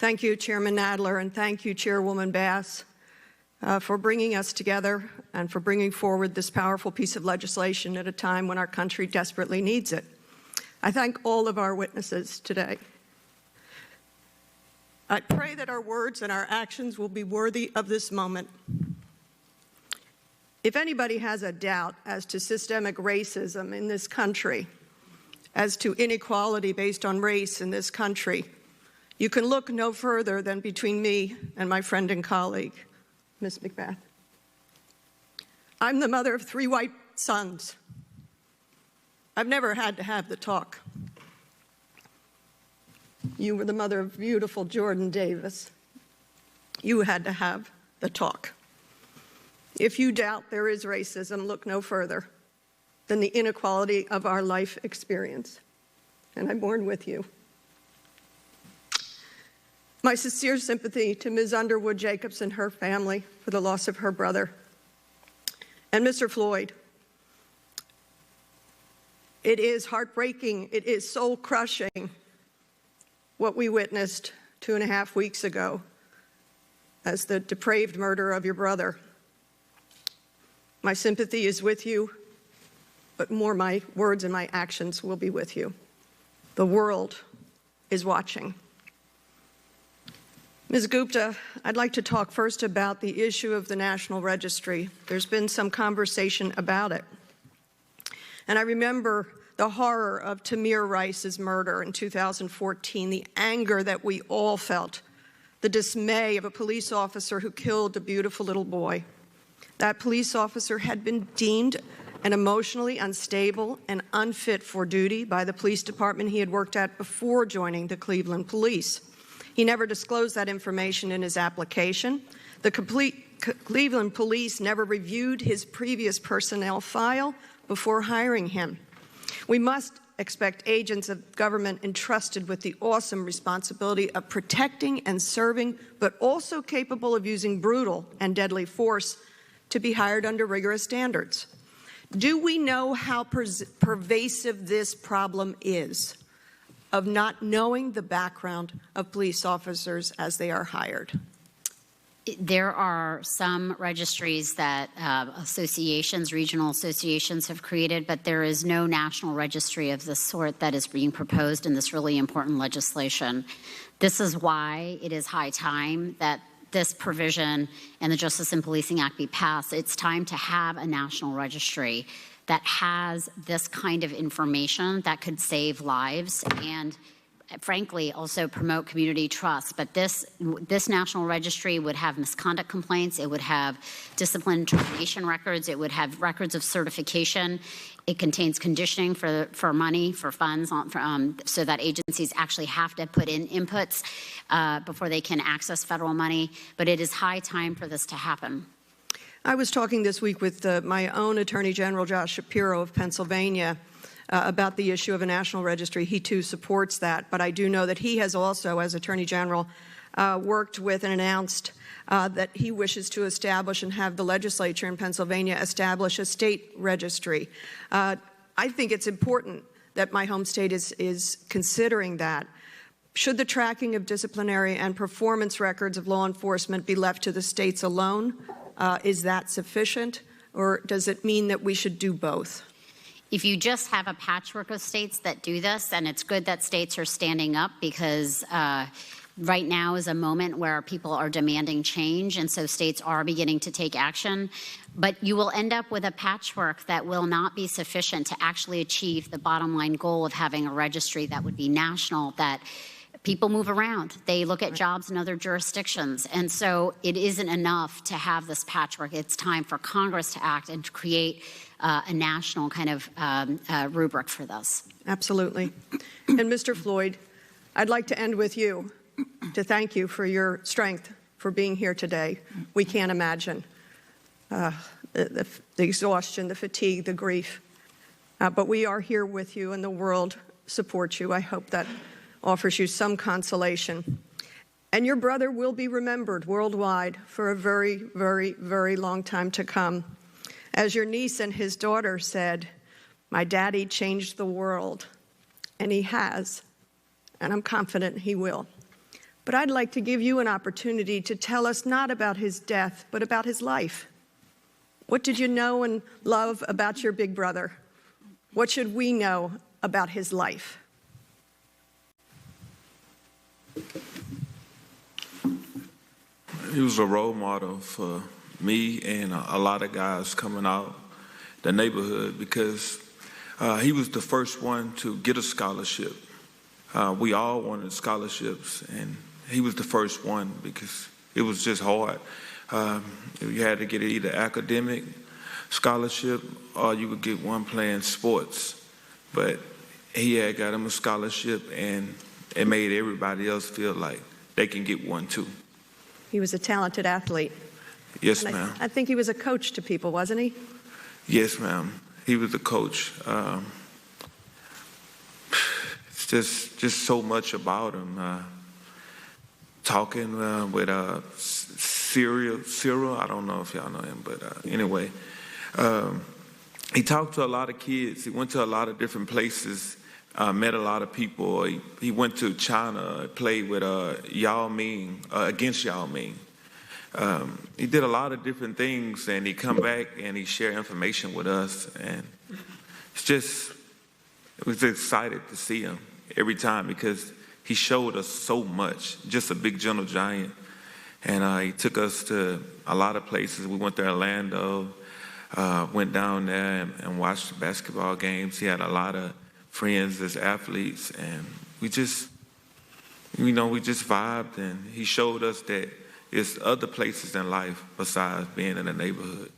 Thank you, Chairman Nadler, and thank you, Chairwoman Bass, for bringing us together and for bringing forward this powerful piece of legislation at a time when our country desperately needs it. I thank all of our witnesses today. I pray that our words and our actions will be worthy of this moment. If anybody has a doubt as to systemic racism in this country, as to inequality based on race in this country, you can look no further than between me and my friend and colleague, Ms. McBath. I'm the mother of 3 white sons. I've never had to have the talk. You were the mother of beautiful Jordan Davis. You had to have the talk. If you doubt there is racism, look no further than the inequality of our life experience. And I mourn with you. My sincere sympathy to Ms. Underwood Jacobs and her family for the loss of her brother. And Mr. Floyd, it is heartbreaking, it is soul-crushing what we witnessed 2.5 weeks ago as the depraved murder of your brother. My sympathy is with you, but more my words and my actions will be with you. The world is watching. Ms. Gupta, I'd like to talk first about the issue of the National Registry. There's been some conversation about it. And I remember the horror of Tamir Rice's murder in 2014, the anger that we all felt, the dismay of a police officer who killed a beautiful little boy. That police officer had been deemed an emotionally unstable and unfit for duty by the police department he had worked at before joining the Cleveland Police. He never disclosed that information in his application. The Cleveland Police never reviewed his previous personnel file before hiring him. We must expect agents of government entrusted with the awesome responsibility of protecting and serving, but also capable of using brutal and deadly force, to be hired under rigorous standards. Do we know how pervasive this problem is of not knowing the background of police officers as they are hired? There are some registries that associations, regional associations have created, but there is no national registry of the sort that is being proposed in this really important legislation. This is why it is high time that this provision and the Justice and Policing Act be passed. It's time to have a national registry that has this kind of information that could save lives and, frankly, also promote community trust. But this national registry would have misconduct complaints. It would have discipline and termination records. It would have records of certification. It contains conditioning for money, for funds, so that agencies actually have to put in inputs before they can access federal money. But it is high time for this to happen. I was talking this week with my own Attorney General, Josh Shapiro of Pennsylvania, about the issue of a national registry. He too supports that, but I do know that he has also, as Attorney General, worked with and announced that he wishes to establish and have the legislature in Pennsylvania establish a state registry. I think it's important that my home state is considering that. Should the tracking of disciplinary and performance records of law enforcement be left to the states alone? Is that sufficient, or does it mean that we should do both? If you just have a patchwork of states that do this, and it's good that states are standing up, because right now is a moment where people are demanding change, and so states are beginning to take action. But you will end up with a patchwork that will not be sufficient to actually achieve the bottom line goal of having a registry that would be national, that people move around. They look at jobs in other jurisdictions. And so it isn't enough to have this patchwork. It's time for Congress to act and to create a national kind of rubric for this. Absolutely. And Mr. Floyd, I'd like to end with you to thank you for your strength for being here today. We can't imagine the exhaustion, the fatigue, the grief. But we are here with you, and the world supports you. I hope that offers you some consolation. And your brother will be remembered worldwide for a very, very, very long time to come. As your niece and his daughter said, my daddy changed the world, and he has, and I'm confident he will. But But I'd like to give you an opportunity to tell us not about his death, but about his life. What did you know and love about your big brother? What should we know about his life? He was a role model for me and a lot of guys coming out the neighborhood because he was the first one to get a scholarship. We all wanted scholarships, and he was the first one because it was just hard. You had to get either academic scholarship or you would get one playing sports. But he had got him a scholarship, and it made everybody else feel like they can get one too. He was a talented athlete. Yes, And ma'am. I think he was a coach to people, wasn't he? Yes, ma'am. He was a coach. It's just so much about him. Talking with Cyril, I don't know if y'all know him, but anyway, he talked to a lot of kids. He went to a lot of different places, met a lot of people. He went to China, played with Yao Ming, against Yao Ming. He did a lot of different things, and he come back and he shared information with us, and it was excited to see him every time because he showed us so much, just a big gentle giant. And he took us to a lot of places. We went to Orlando, went down there and watched the basketball games. He had a lot of friends as athletes, and we just vibed, and he showed us that there's other places in life besides being in the neighborhood.